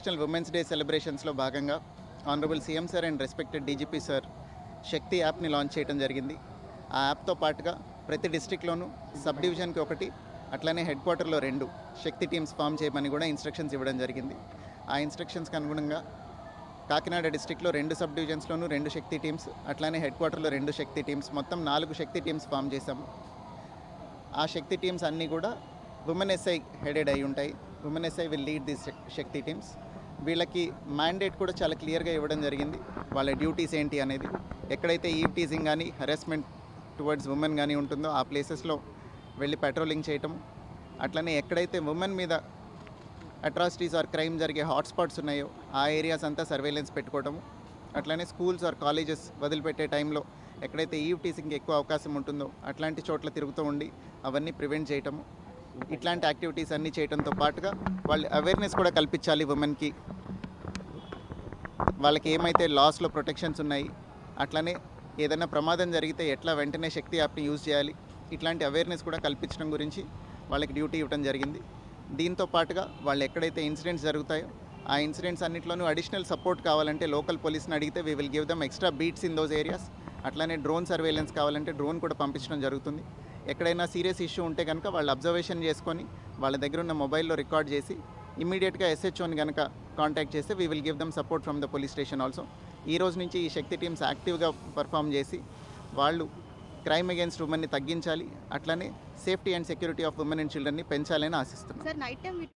International women's day సెలబ్రేషన్స్లో భాగంగా honourable CM sir and respected DGP sir Shakti యాప్ని launch చేయడం జరిగింది. ఆ యాప్తో పాటుగా ప్రతి డిస్ట్రిక్ట్లోనూ సబ్ డివిజన్కి ఒకటి, అట్లనే హెడ్ క్వార్టర్లో 2 శక్తి టీమ్స్ ఫామ్ చేయమని కూడా ఇన్స్ట్రక్షన్స్ ఇవ్వడం జరిగింది. ఆ ఇన్స్ట్రక్షన్స్కి అనుగుణంగా కాకినాడ డిస్ట్రిక్ట్లో 2 సబ్ డివిజన్స్లోనూ 2 శక్తి టీమ్స్, అట్లానే హెడ్ క్వార్టర్లో 2 శక్తి టీమ్స్, మొత్తం 4 శక్తి టీమ్స్ ఫామ్ చేశాము. ఆ శక్తి టీమ్స్ అన్నీ కూడా ఉమెన్ ఎస్ఐ హెడెడ్ అయి ఉంటాయి. Women SI will lead this Shakti teams. వీళ్ళకి మ్యాండేట్ కూడా చాలా క్లియర్గా ఇవ్వడం జరిగింది. వాళ్ళ డ్యూటీస్ ఏంటి అనేది, ఎక్కడైతే ఈవ్ టీజింగ్ కానీ హెరాస్మెంట్ టువర్డ్స్ ఉమెన్ కానీ ఉంటుందో ఆ ప్లేసెస్లో వెళ్ళి పెట్రోలింగ్ చేయటం, అట్లనే ఎక్కడైతే ఉమెన్ మీద అట్రాసిటీస్ ఆర్ క్రైమ్ జరిగే హాట్స్పాట్స్ ఉన్నాయో ఆ ఏరియాస్ అంతా సర్వేలెన్స్ పెట్టుకోవటము, అట్లనే స్కూల్స్ ఆర్ కాలేజెస్ వదిలిపెట్టే టైంలో ఎక్కడైతే ఈవ్ టీజింగ్కి ఎక్కువ అవకాశం ఉంటుందో అట్లాంటి చోట్ల తిరుగుతూ ఉండి అవన్నీ ప్రివెంట్ చేయటము, ఇట్లాంటి యాక్టివిటీస్ అన్నీ చేయడంతో పాటుగా వాళ్ళు అవేర్నెస్ కూడా కల్పించాలి. ఉమెన్కి వాళ్ళకి ఏమైతే లాస్లో ప్రొటెక్షన్స్ ఉన్నాయి, అట్లనే ఏదైనా ప్రమాదం జరిగితే ఎట్లా వెంటనే శక్తి యాప్ని యూజ్ చేయాలి, ఇట్లాంటి అవేర్నెస్ కూడా కల్పించడం గురించి వాళ్ళకి డ్యూటీ ఇవ్వడం జరిగింది. దీంతో పాటుగా వాళ్ళు ఎక్కడైతే ఇన్సిడెంట్స్ జరుగుతాయో ఆ ఇన్సిడెంట్స్ అన్నింటిలోనూ అడిషనల్ సపోర్ట్ కావాలంటే లోకల్ పోలీస్ని అడిగితే we will give them extra beats in those areas. అట్లానే డ్రోన్ సర్వేలెన్స్ కావాలంటే డ్రోన్ కూడా పంపించడం జరుగుతుంది. ఎక్కడైనా సీరియస్ ఇష్యూ ఉంటే కనుక వాళ్ళు అబ్జర్వేషన్ చేసుకొని వాళ్ళ దగ్గర ఉన్న మొబైల్లో రికార్డ్ చేసి ఇమ్మీడియట్గా ఎస్హెచ్ఓని కనుక కాంటాక్ట్ చేస్తే we will give dum support from the police station also. ఈ రోజు నుంచి ఈ శక్తి టీమ్స్ యాక్టివ్గా పర్ఫామ్ చేసి వాళ్ళు క్రైమ్ అగేన్స్ట్ ఉమెన్ని తగ్గించాలి, అట్లనే safety and security of women and చిల్డ్రన్ని పెంచాలని ఆశిస్తున్నాం.